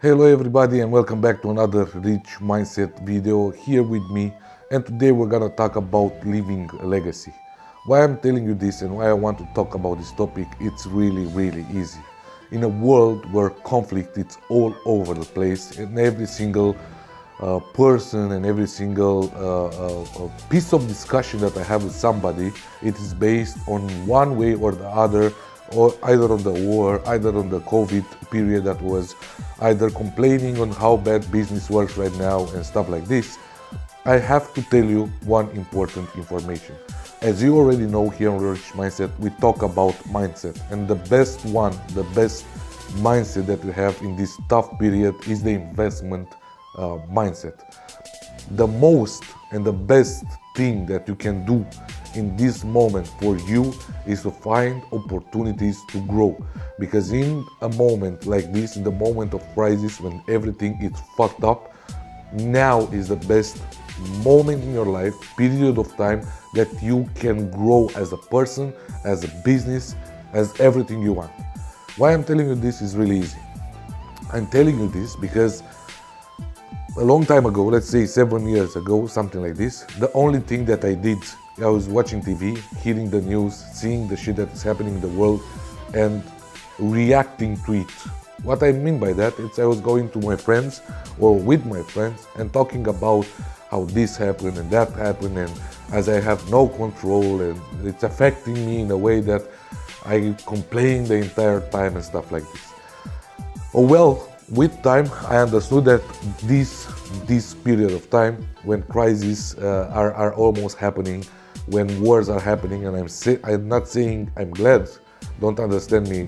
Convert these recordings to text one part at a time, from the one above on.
Hello everybody and welcome back to another Rich Mindset video here with me, and today we're gonna talk about leaving a legacy. Why I'm telling you this and why I want to talk about this topic, it's really easy. In a world where conflict is all over the place and every single person and every single piece of discussion that I have with somebody, it is based on one way or the other, or either on the war, either on the COVID period that was either complaining on how bad business works right now and stuff like this. I have to tell you one important information. As you already know, here on Rich Mindset, we talk about mindset, and the best mindset that we have in this tough period is the investment mindset. The most and the best thing that you can do in this moment for you is to find opportunities to grow, because in a moment like this, in the moment of crisis when everything is fucked up, now is the best moment in your life, period of time, that you can grow as a person, as a business, as everything you want. Why I'm telling you this is really easy. I'm telling you this because a long time ago, let's say 7 years ago, something like this, the only thing that I did, I was watching TV, hearing the news, seeing the shit that is happening in the world and reacting to it. What I mean by that is I was going to my friends or with my friends and talking about how this happened and that happened, and as I have no control and it's affecting me in a way that I complain the entire time and stuff like this. Oh well, with time I understood that this period of time when crises are almost happening, when wars are happening, and I'm not saying I'm glad, don't understand me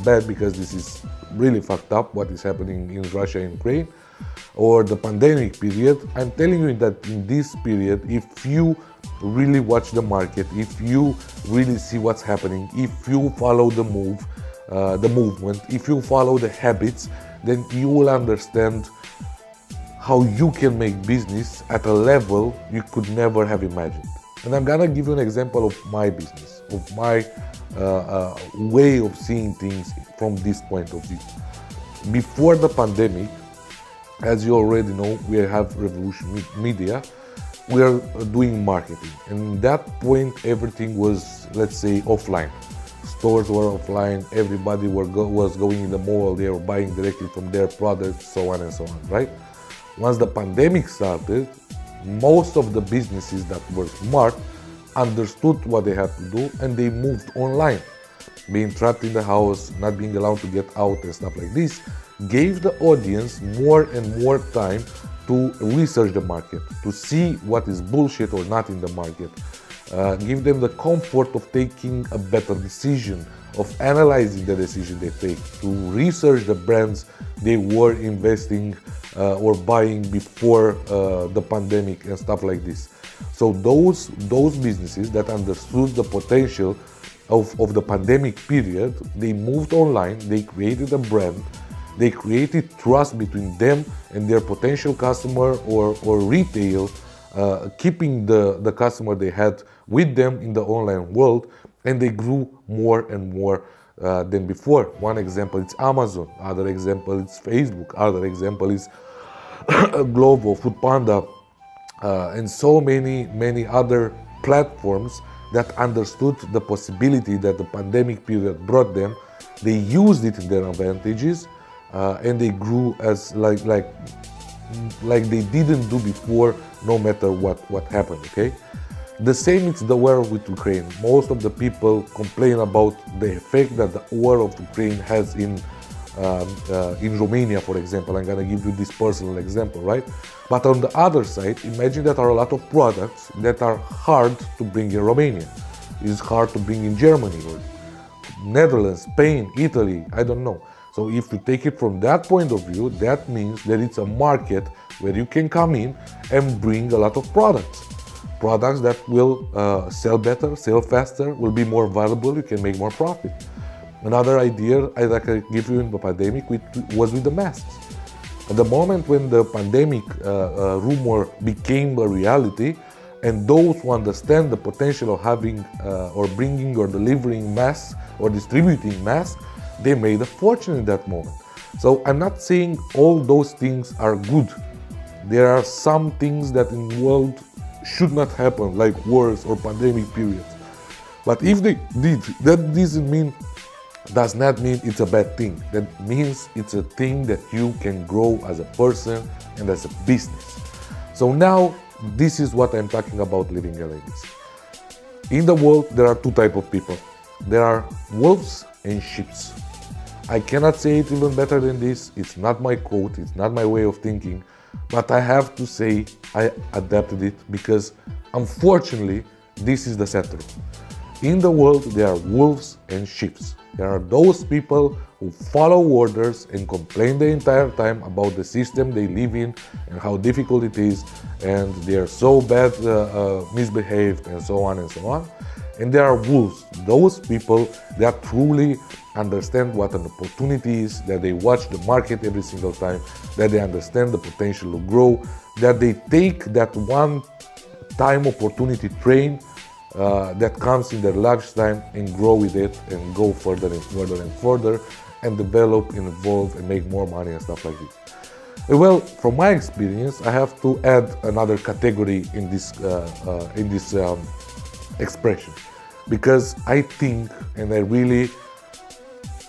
bad, because this is really fucked up what is happening in Russia and Ukraine, or the pandemic period. I'm telling you that in this period, if you really watch the market, if you really see what's happening, if you follow the movement, if you follow the habits, then you will understand how you can make business at a level you could never have imagined. And I'm gonna give you an example of my business, of my way of seeing things from this point of view. Before the pandemic, as you already know, we have Revolution Media. We are doing marketing, and at that point everything was, let's say, offline. Stores were offline, everybody was going in the mall, they were buying directly from their products, so on and so on, right? Once the pandemic started, most of the businesses that were smart understood what they had to do and they moved online. Being trapped in the house, not being allowed to get out and stuff like this, gave the audience more and more time to research the market, to see what is bullshit or not in the market. Give them the comfort of taking a better decision, of analyzing the decision they take, to research the brands they were investing or buying before the pandemic and stuff like this. So those businesses that understood the potential of the pandemic period, they moved online, they created a brand, they created trust between them and their potential customer or retail, keeping the customer they had with them in the online world, and they grew more and more than before. One example is Amazon, other example is Facebook, other example is Glovo, Foodpanda, and so many other platforms that understood the possibility that the pandemic period brought them. They used it in their advantages, and they grew as like they didn't do before, no matter what happened. Okay, the same is the war with Ukraine. Most of the people complain about the effect that the war of Ukraine has in Romania, for example. I'm gonna give you this personal example, right? But on the other side, imagine that there are a lot of products that are hard to bring in Romania. It's hard to bring in Germany or Netherlands, Spain, Italy, I don't know. So if you take it from that point of view, that means that it's a market where you can come in and bring a lot of products that will sell better, sell faster, will be more valuable, you can make more profit. Another idea I can give you in the pandemic was with the masks. At the moment when the pandemic rumor became a reality, and those who understand the potential of having or bringing or delivering masks or distributing masks, they made a fortune in that moment. So I'm not saying all those things are good. There are some things that in the world should not happen, like wars or pandemic periods. But if they did, that does not mean it's a bad thing. That means it's a thing that you can grow as a person and as a business. So now, this is what I'm talking about living like this. In the world, there are two types of people. There are wolves and sheep. I cannot say it even better than this. It's not my quote, it's not my way of thinking, but I have to say I adapted it because unfortunately, this is the sad truth. In the world, there are wolves and sheep. There are those people who follow orders and complain the entire time about the system they live in and how difficult it is, and they are so bad, misbehaved, and so on and so on. And there are wolves, those people that truly understand what an opportunity is, that they watch the market every single time, that they understand the potential to grow, that they take that one-time opportunity train that comes in their lifetime and grow with it and go further and further and further and develop and evolve and make more money and stuff like this. Well, from my experience, I have to add another category in this expression, because I think, and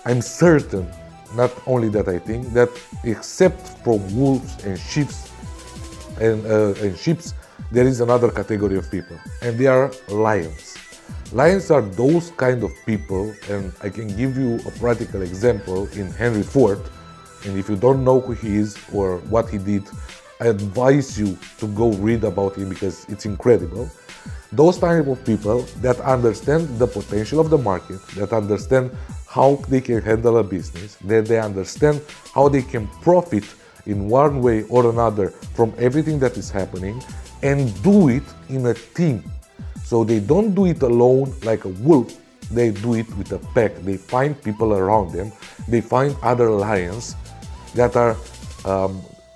I'm certain, not only that I think, that except from wolves and sheep, there is another category of people, and they are lions. Lions are those kind of people, and I can give you a practical example in Henry Ford, and if you don't know who he is or what he did, I advise you to go read about him because it's incredible. Those type of people that understand the potential of the market, that understand how they can handle a business, that they understand how they can profit in one way or another from everything that is happening, and do it in a team. So they don't do it alone like a wolf, they do it with a pack. They find people around them, they find other lions that are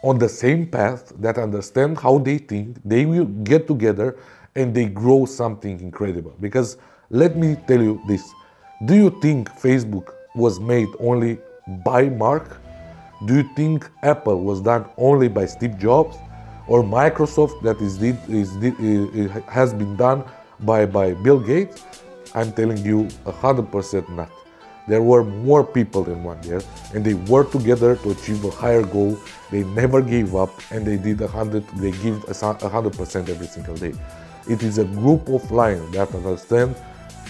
on the same path, that understand how they think, they will get together and they grow something incredible. Because let me tell you this, do you think Facebook was made only by Mark? Do you think Apple was done only by Steve Jobs? Or Microsoft that has been done by Bill Gates? I'm telling you 100% not. There were more people than one there, and they worked together to achieve a higher goal. They never gave up, and they give 100% every single day. It is a group of lions that understand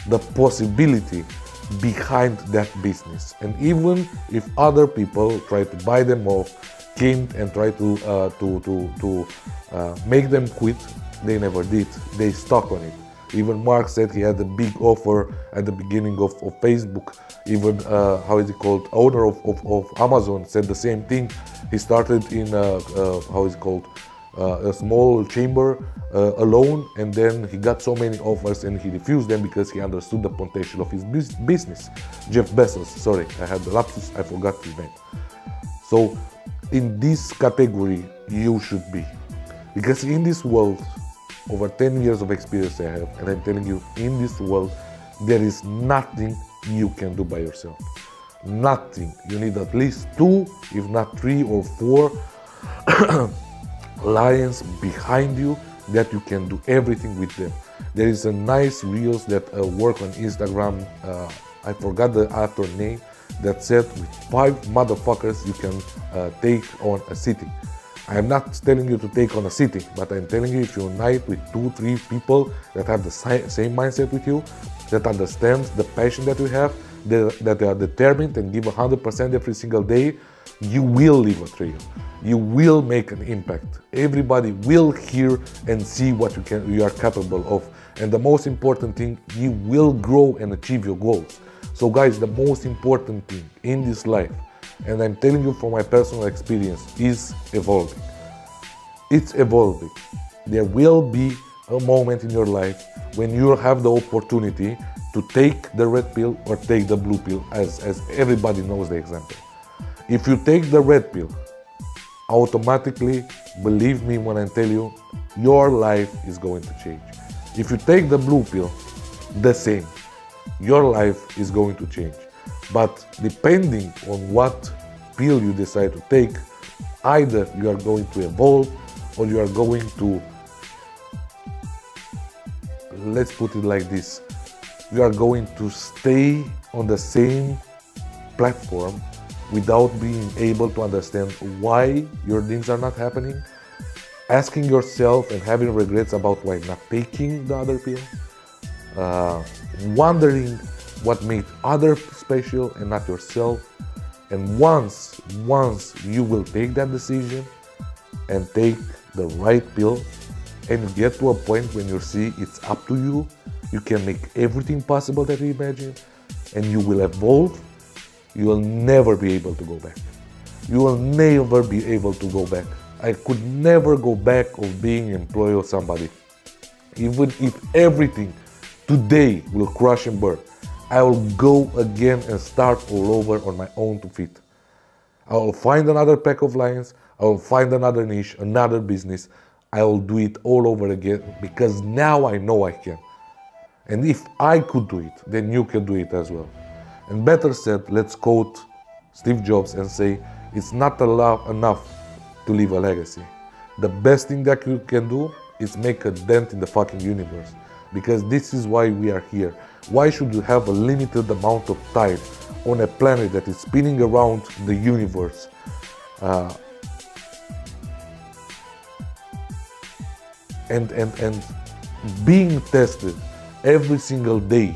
the possibility behind that business. And even if other people try to buy them off, came and tried to make them quit, they never did. They stuck on it. Even Mark said he had a big offer at the beginning of Facebook. Even owner of Amazon said the same thing. He started in a small chamber alone, and then he got so many offers and he refused them because he understood the potential of his business. Jeff Bezos, sorry, I had the lapsus, I forgot his name. So in this category you should be, because in this world, over 10 years of experience I have, and I'm telling you, in this world there is nothing you can do by yourself. Nothing. You need at least 2, if not 3 or 4 lions behind you that you can do everything with them. There is a nice reels that work on Instagram, I forgot the author name, that said with 5 motherfuckers you can take on a city. I am not telling you to take on a city, but I'm telling you, if you unite with 2-3 people that have the same mindset with you, that understand the passion that you have, that they are determined and give 100% every single day, you will leave a trail. You will make an impact. Everybody will hear and see what you are capable of. And the most important thing, you will grow and achieve your goals. So guys, the most important thing in this life, and I'm telling you from my personal experience, is evolving. It's evolving. There will be a moment in your life when you have the opportunity to take the red pill or take the blue pill, as everybody knows the example. If you take the red pill, automatically, believe me when I tell you, your life is going to change. If you take the blue pill, the same. Your life is going to change. But depending on what pill you decide to take, either you are going to evolve or you are going to, let's put it like this, you are going to stay on the same platform without being able to understand why your dreams are not happening, asking yourself and having regrets about why not taking the other pill, wondering what made others special and not yourself. And once you will take that decision and take the right pill, and you get to a point when you see it's up to you, you can make everything possible that you imagine, and you will evolve, you will never be able to go back. You will never be able to go back. I could never go back of being employee of somebody. Even if everything today will crash and burn, I will go again and start all over on my own 2 feet. I will find another pack of lions, I will find another niche, another business. I will do it all over again because now I know I can. And if I could do it, then you can do it as well. And better said, let's quote Steve Jobs and say, it's not enough to leave a legacy. The best thing that you can do is make a dent in the fucking universe. Because this is why we are here. Why should you have a limited amount of time on a planet that is spinning around the universe? And being tested every single day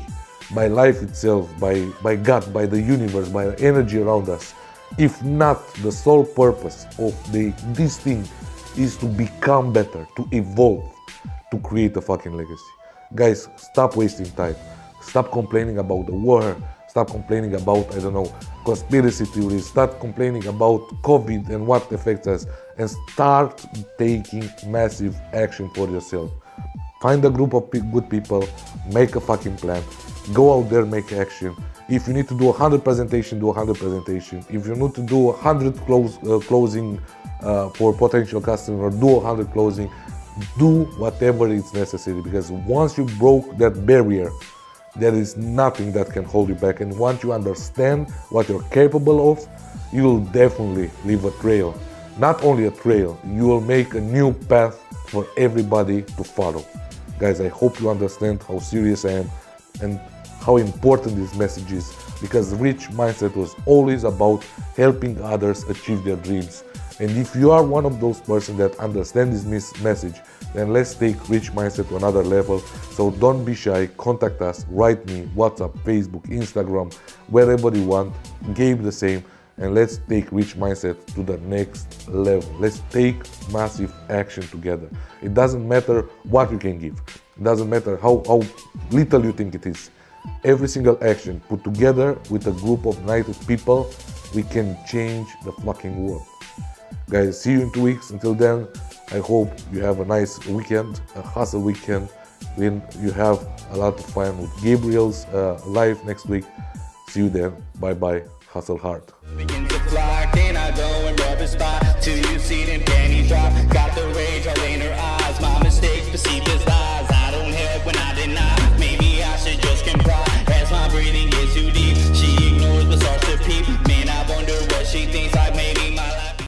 by life itself, by God, by the universe, by the energy around us. If not, the sole purpose of this thing is to become better, to evolve, to create a fucking legacy. Guys, stop wasting time. Stop complaining about the war. Stop complaining about, I don't know, conspiracy theories. Stop complaining about COVID and what affects us. And start taking massive action for yourself. Find a group of good people, make a fucking plan, go out there, make action. If you need to do 100 presentation, do 100 presentation. If you need to do 100 closing for potential customer, do 100 closing. Do whatever is necessary, because once you broke that barrier, there is nothing that can hold you back. And once you understand what you're capable of, you will definitely leave a trail. Not only a trail, you will make a new path for everybody to follow. Guys, I hope you understand how serious I am and how important this message is, because Rich Mindset was always about helping others achieve their dreams. And if you are one of those persons that understand this message, then let's take Rich Mindset to another level. So don't be shy, contact us, write me, WhatsApp, Facebook, Instagram, wherever you want, Gabe the same, and let's take Rich Mindset to the next level. Let's take massive action together. It doesn't matter what you can give. It doesn't matter how little you think it is. Every single action put together with a group of united people, we can change the fucking world. Guys, see you in 2 weeks. Until then, I hope you have a nice weekend, a hustle weekend, when you have a lot of fun with Gabriel's live next week. See you then. Bye bye. Hustle hard. Begin to fly, can I go and rub a spot till you see them panties drop?